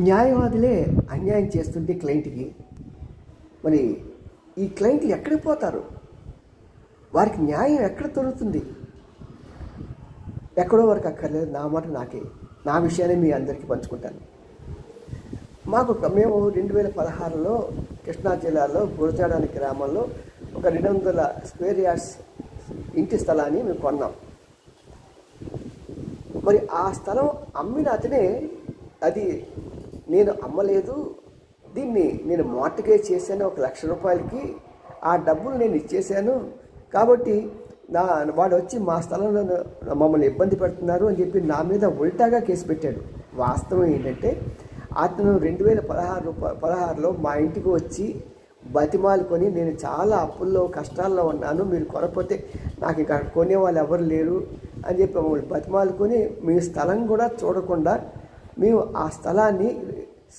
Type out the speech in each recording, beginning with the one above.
న్యాయవాదులే అన్యాయం చేస్తుంటే క్లయింట్కి, మరి ఈ క్లయింట్లు ఎక్కడికి పోతారు? వారికి న్యాయం ఎక్కడ దొరుకుతుంది? ఎక్కడో వరకు అక్కర్లేదు, నా మాట నాకే, నా విషయాన్ని మీ అందరికీ పంచుకుంటాను. మేము 2016లో కృష్ణా జిల్లాలో గురజాడ అనే గ్రామంలో ఒక 200 స్క్వేర్ యార్డ్స్ ఇంటి స్థలాన్ని మేము కొన్నాం. మరి ఆ స్థలం అమ్మిన అతనే, అది నేను అమ్మలేదు, దీన్ని నేను మార్టిగేజ్ చేశాను 1 లక్ష రూపాయలకి, ఆ డబ్బులు నేను ఇచ్చేశాను, కాబట్టి వాడు వచ్చి మా స్థలంలో మమ్మల్ని ఇబ్బంది పెడుతున్నారు అని చెప్పి నా మీద ఉల్టాగా కేసు పెట్టాడు. వాస్తవం ఏంటంటే అతను 2016లో మా ఇంటికి వచ్చి బతిమాలుకొని, నేను చాలా అప్పుల్లో కష్టాల్లో ఉన్నాను, మీరు కొనకపోతే నాకు ఇక్కడ కొనేవాళ్ళు ఎవరు లేరు అని చెప్పి మమ్మల్ని బతిమాలుకొని, మీ స్థలం కూడా చూడకుండా మేము ఆ స్థలాన్ని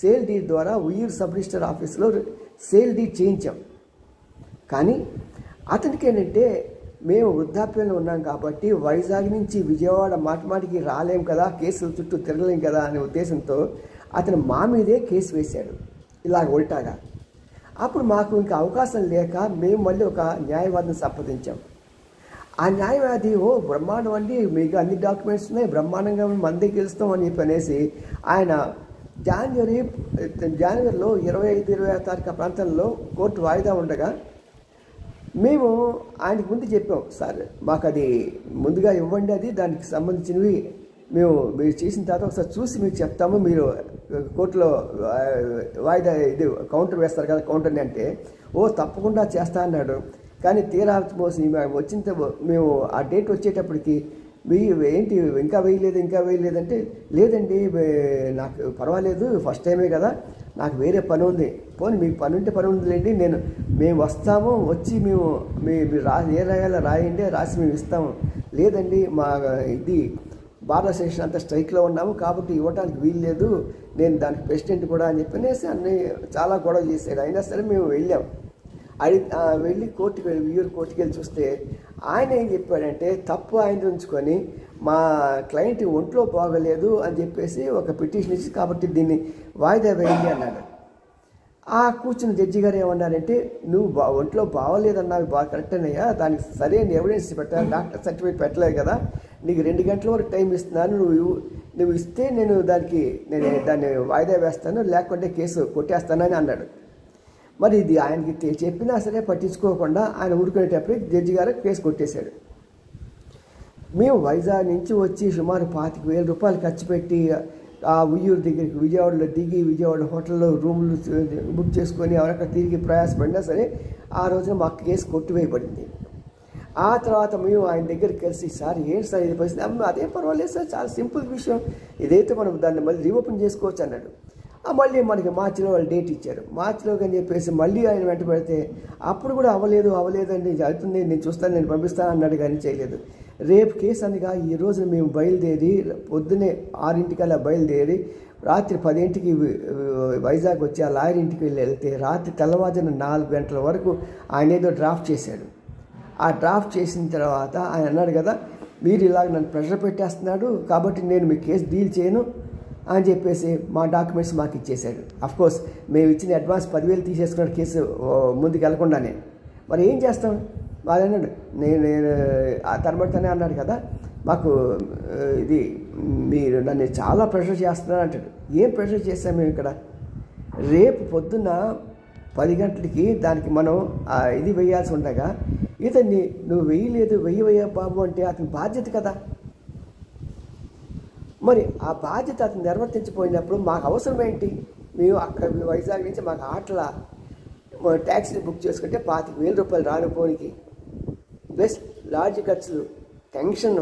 సేల్ డీడ్ ద్వారా ఉయ్యూరు సబ్ రిజిస్టర్ ఆఫీస్లో సేల్ డీడ్ చేయించాం. కానీ అతనికి ఏంటంటే, మేము వృద్ధాప్యంలో ఉన్నాం కాబట్టి వైజాగ్ నుంచి విజయవాడ మాటిమాటికి రాలేం కదా, కేసుల చుట్టూ తిరగలేం కదా అనే ఉద్దేశంతో అతను మా మీదే కేసు వేశాడు, ఇలాగ ఉల్టాగా. అప్పుడు మాకు ఇంకా అవకాశం లేక మేము మళ్ళీ ఒక న్యాయవాదిని సంప్రదించాం. ఆ న్యాయవాది, బ్రహ్మాండం అండి, మీకు అన్ని డాక్యుమెంట్స్ ఉన్నాయి, బ్రహ్మాండంగా మందే గెలుస్తాం అని చెప్పి అనేసి ఆయన జనవరిలో 25-26 తారీఖు ప్రాంతంలో కోర్టు వాయిదా ఉండగా మేము ఆయనకి ముందు చెప్పాం, సార్ మాకు అది ముందుగా ఇవ్వండి, అది దానికి సంబంధించినవి మీరు చేసిన తర్వాత ఒకసారి చూసి మీకు చెప్తాము, మీరు కోర్టులో వాయిదా ఇది కౌంటర్ వేస్తారు కదా కౌంటర్ని అంటే, తప్పకుండా చేస్తా అన్నాడు. కానీ తీరా వచ్చిన మేము ఆ డేట్ వచ్చేటప్పటికి ఏంటి ఇంకా వేయలేదంటే, లేదండి నాకు పర్వాలేదు, ఫస్ట్ టైమే కదా, నాకు వేరే పని ఉంది, పోనీ మీకు పని ఉంటే పని ఉందిలేండి, మేము వస్తాము, వచ్చి మీరు ఏ రాయాలో రాయండి, రాసి మేము ఇస్తాము, లేదండి మా ఇది బార్ అసోసియేషన్ అంతా స్ట్రైక్లో ఉన్నాము కాబట్టి ఇవ్వడానికి వీలు లేదు, నేను దానికి ప్రెసిడెంట్ కూడా అని చెప్పనేసి అన్నీ చాలా గొడవ చేశాడు. అయినా సరే మేము వెళ్ళాం. వెళ్ళి ఉయ్యూరు కోర్టుకి వెళ్ళి చూస్తే ఆయన ఏం చెప్పాడంటే, తప్పు ఆయన ఉంచుకొని మా క్లయింట్ ఒంట్లో బాగలేదు అని చెప్పేసి ఒక పిటిషన్ ఇచ్చి, కాబట్టి దీన్ని వాయిదా వేయండి అన్నాడు. ఆ కూర్చున్న జడ్జి గారు ఏమన్నారంటే, నువ్వు ఒంట్లో బాగోలేదన్నావు, బాగా కరెక్టేనయ్యా, దానికి సరైన ఎవిడెన్స్ పెట్టాలి, డాక్టర్ సర్టిఫికేట్ పెట్టలేదు కదా, నీకు 2 గంటల వరకు టైం ఇస్తున్నాను, నువ్వు ఇస్తే నేను దాన్ని వాయిదా వేస్తాను, లేకుంటే కేసు కొట్టేస్తానని అన్నాడు. మరి ఇది ఆయనకి చెప్పినా సరే పట్టించుకోకుండా ఆయన ఊరుకునేటప్పుడు జడ్జి గారు కేసు కొట్టేశాడు. మేము వైజాగ్ నుంచి వచ్చి సుమారు 25,000 రూపాయలు ఖర్చు పెట్టి ఆ ఉయ్యూరు దగ్గరికి విజయవాడలో దిగి, విజయవాడ హోటల్లో రూములు బుక్ చేసుకొని ఎవరక్కడ తిరిగి ప్రయాసపడినా సరే ఆ రోజున మాకు కేసు కొట్టివేయబడింది. ఆ తర్వాత మేము ఆయన దగ్గరికి కలిసి, సార్ ఏంటి సార్ ఇది పరిస్థితి, అదేం పర్వాలేదు సార్, చాలా సింపుల్ విషయం, ఇదైతే మనం దాన్ని మళ్ళీ రీఓపెన్ చేసుకోవచ్చు అన్నాడు. మళ్ళీ మనకి మార్చిలో వాళ్ళు డేట్ ఇచ్చారు. మార్చిలోకి అని చెప్పేసి మళ్ళీ ఆయన వెంట పెడితే అప్పుడు కూడా అవ్వలేదండి, అవుతుంది, నేను చూస్తాను, నేను పంపిస్తాను అన్నాడు, కానీ చేయలేదు. రేపు కేసు అనగా ఈ రోజున మేము బయలుదేరి పొద్దున్నే 6 బయలుదేరి రాత్రి 10 వైజాగ్ వచ్చి ఆ లాయర్ ఇంటికి వెళ్తే రాత్రి తెల్లవారుజామున 4 గంటల వరకు ఆయన ఏదో డ్రాఫ్ట్ చేశాడు. ఆ డ్రాఫ్ట్ చేసిన తర్వాత ఆయన అన్నాడు కదా, మీరు ఇలాగ నన్ను ప్రెషర్ పెట్టేస్తున్నాడు కాబట్టి నేను మీ కేసు డీల్ చేయను అని చెప్పేసి మా డాక్యుమెంట్స్ మాకు ఇచ్చేశాడు. అఫ్కోర్స్ మేము ఇచ్చిన అడ్వాన్స్ 10,000 తీసేసుకున్న కేసు ముందుకు వెళ్లకుండానే. మరి ఏం చేస్తాం? వాళ్ళు అన్నాడు, నేను ఆ తర్వాతనే అన్నాడు కదా, మాకు ఇది మీరు నన్ను చాలా ప్రెషర్ చేస్తున్నారు అంటాడు. ఏం ప్రెషర్ చేస్తాం మేము ఇక్కడ? రేపు పొద్దున్న 10 గంటలకి దానికి మనం ఇది వేయాల్సి ఉండగా ఇతన్ని నువ్వు వెయ్యవయ్యా బాబు అంటే అతని బాధ్యత కదా. మరి ఆ బాధ్యత అతను నిర్వర్తించిపోయినప్పుడు మాకు అవసరం ఏంటి? మేము అక్కడ వైజాగ్ నుంచి మాకు ఆటల ట్యాక్సీ బుక్ చేసుకుంటే 25,000 రూపాయలు రానుపోనికి, ప్లస్ లాడ్జ్ ఖర్చులు, టెన్షన్,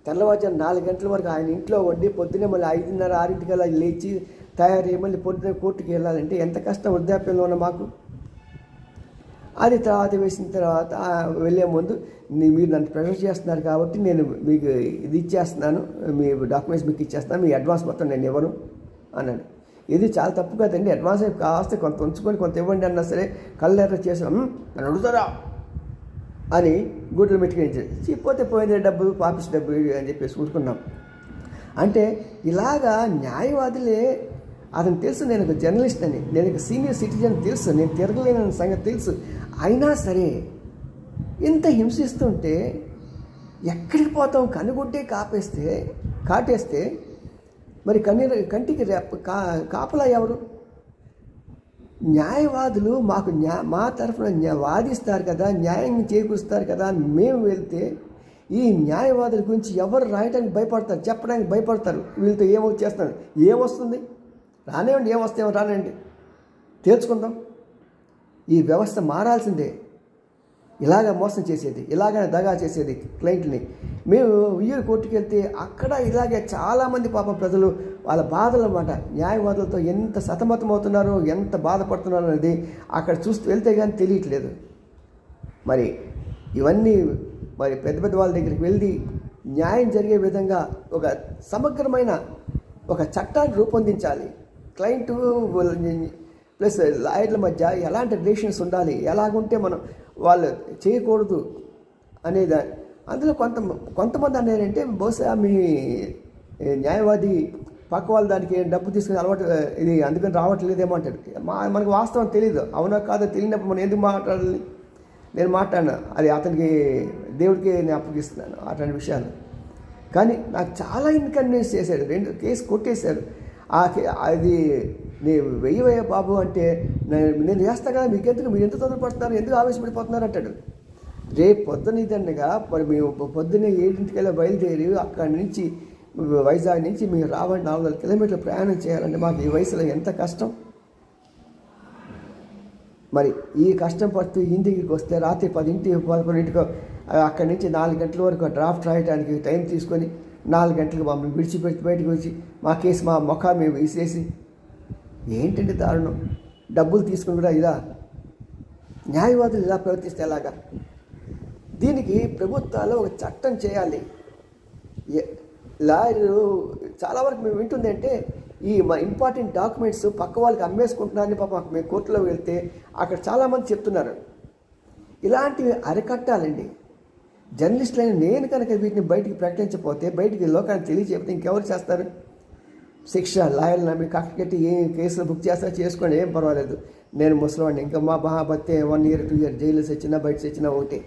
తెల్లవారుజాము 4 గంటల వరకు ఆయన ఇంట్లో వండి పొద్దున్నే మళ్ళీ 5:30-6 లేచి తయారయ్యి మళ్ళీ పొద్దున్న కోర్టుకి వెళ్ళాలంటే ఎంత కష్టం వృద్ధాప్యంలో ఉన్న మాకు. అది తర్వాత వేసిన తర్వాత వెళ్ళే ముందు మీరు నన్ను ప్రెషర్ చేస్తున్నారు కాబట్టి నేను మీకు ఇది ఇచ్చేస్తున్నాను, మీ డాక్యుమెంట్స్ మీకు ఇచ్చేస్తాను, మీ అడ్వాన్స్ మొత్తం నేను ఇవ్వను అన్నాడు. ఇది చాలా తప్పు కదండి, అడ్వాన్స్ కాస్తే కొంత ఉంచుకొని కొంత ఇవ్వండి అన్నా సరే కళ్ళెర్ర చేసాం, నన్ను అడుగుతారా అని గుడ్లు మెట్టుకుని పోతే పోయింది డబ్బు, పాపిస్ డబ్బు అని చెప్పేసి ఊరుకున్నాం. అంటే ఇలాగా న్యాయవాదులే అతను తెలుసు నేను ఒక జర్నలిస్ట్ అని, నేను ఒక సీనియర్ సిటిజన్ తెలుసు, నేను తిరగలేనన్న సంగతి తెలుసు. అయినా సరే ఇంత హింసిస్తుంటే ఎక్కడికి పోతాం? కనుగొడ్డే కాటేస్తే మరి కంటికి కాపలా ఎవరు? న్యాయవాదులు మాకు మా తరఫున వాదిస్తారు కదా, న్యాయం చేకూరుస్తారు కదా అని మేము వెళ్తే ఈ న్యాయవాదుల గురించి ఎవరు రాయడానికి భయపడతారు, చెప్పడానికి భయపడతారు. వీళ్ళతో ఏమొచ్చేస్తారు, ఏమొస్తుంది? రానివ్వండి, ఏమొస్తామో రానండి, తేల్చుకుందాం. ఈ వ్యవస్థ మారాల్సిందే. ఇలాగ మోసం చేసేది, ఇలాగ దగా చేసేది క్లయింట్ని. మేము ఉయ్యూరు కోర్టుకి వెళ్తే అక్కడ ఇలాగే చాలామంది పాపం ప్రజలు వాళ్ళ బాధలు అన్నమాట, న్యాయవాదులతో ఎంత సతమతం అవుతున్నారో, ఎంత బాధపడుతున్నారో అనేది అక్కడ చూస్తూ వెళ్తే కానీ తెలియట్లేదు. మరి ఇవన్నీ మరి పెద్ద పెద్ద వాళ్ళ దగ్గరికి వెళ్ళి న్యాయం జరిగే విధంగా ఒక సమగ్రమైన ఒక చట్టాన్ని రూపొందించాలి. క్లయింటు ప్లస్ లాయర్ల మధ్య ఎలాంటి రిలేషన్స్ ఉండాలి, ఎలాగుంటే మనం వాళ్ళు చేయకూడదు అనేది. అందులో కొంతమంది అనేదంటే బహుశా మీ న్యాయవాది పక్క వాళ్ళు దానికి డబ్బు తీసుకుని అలవాటు ఇది అందుకని రావట్లేదేమో అంటారు. మనకు వాస్తవం తెలియదు, అవునా కాదో తెలియనప్పుడు మనం ఎందుకు మాట్లాడాలి? నేను మాట్లాడినా అది అతనికి దేవుడికి నేను అప్పగిస్తున్నాను అట్లాంటి విషయాలు. కానీ నాకు చాలా ఇన్కన్వీనియన్స్ చేశాడు. 2 కేసు కొట్టేశారు. అది నేను వెయ్యవయ్యా బాబు అంటే నేను చేస్తా కదా, మీకెందుకు, మీరు ఎంత తొందరపడుతున్నారు, ఎందుకు ఆవేశపడిపోతున్నారు అంటాడు. రేపు పొద్దున ఇదండగా మరి మేము పొద్దున్నే 7 బయలుదేరి అక్కడి నుంచి వైజాగ్ నుంచి మీరు రావండి 400 కిలోమీటర్లు ప్రయాణం చేయాలంటే మాకు ఈ వయసులో ఎంత కష్టం. మరి ఈ కష్టం పడుతూ ఇంటికి వస్తే రాత్రి 10-11 అక్కడి నుంచి 4 గంటల వరకు డ్రాఫ్ట్ రాయడానికి టైం తీసుకొని 4 గంటలకు మమ్మల్ని విడిచిపెట్టి బయటకు వచ్చి మా కేసు మా ముఖాన్ని మేము విసిరేసి, ఏంటంటే దారుణం. డబ్బులు తీసుకుని కూడా ఇలా న్యాయవాదులు ఇలా ప్రవర్తిస్తే ఎలాగా? దీనికి ప్రభుత్వాలు ఒక చట్టం చేయాలి. లాయరు చాలా వరకు మేము వింటుంది అంటే ఈ మా ఇంపార్టెంట్ డాక్యుమెంట్స్ పక్క వాళ్ళకి అమ్మేసుకుంటున్నారని పాపం మేము కోర్టులో వెళ్తే అక్కడ చాలామంది చెప్తున్నారు. ఇలాంటివి అరికట్టాలండి. జర్నలిస్టులైన నేను కనుక వీటిని బయటికి ప్రకటించకపోతే, బయటికి లోకానికి తెలియజేపితే ఇంకెవరు చేస్తారు? శిక్ష లాయర్లు నమ్మి కట్టి ఏ కేసులు బుక్ చేస్తారో చేసుకోండి, ఏం పర్వాలేదు. నేను ముసలివాడిని, ఇంకా మా మహాభత్తే 1 year 2 year జైలు వచ్చినా బయట వచ్చినా ఒకటే.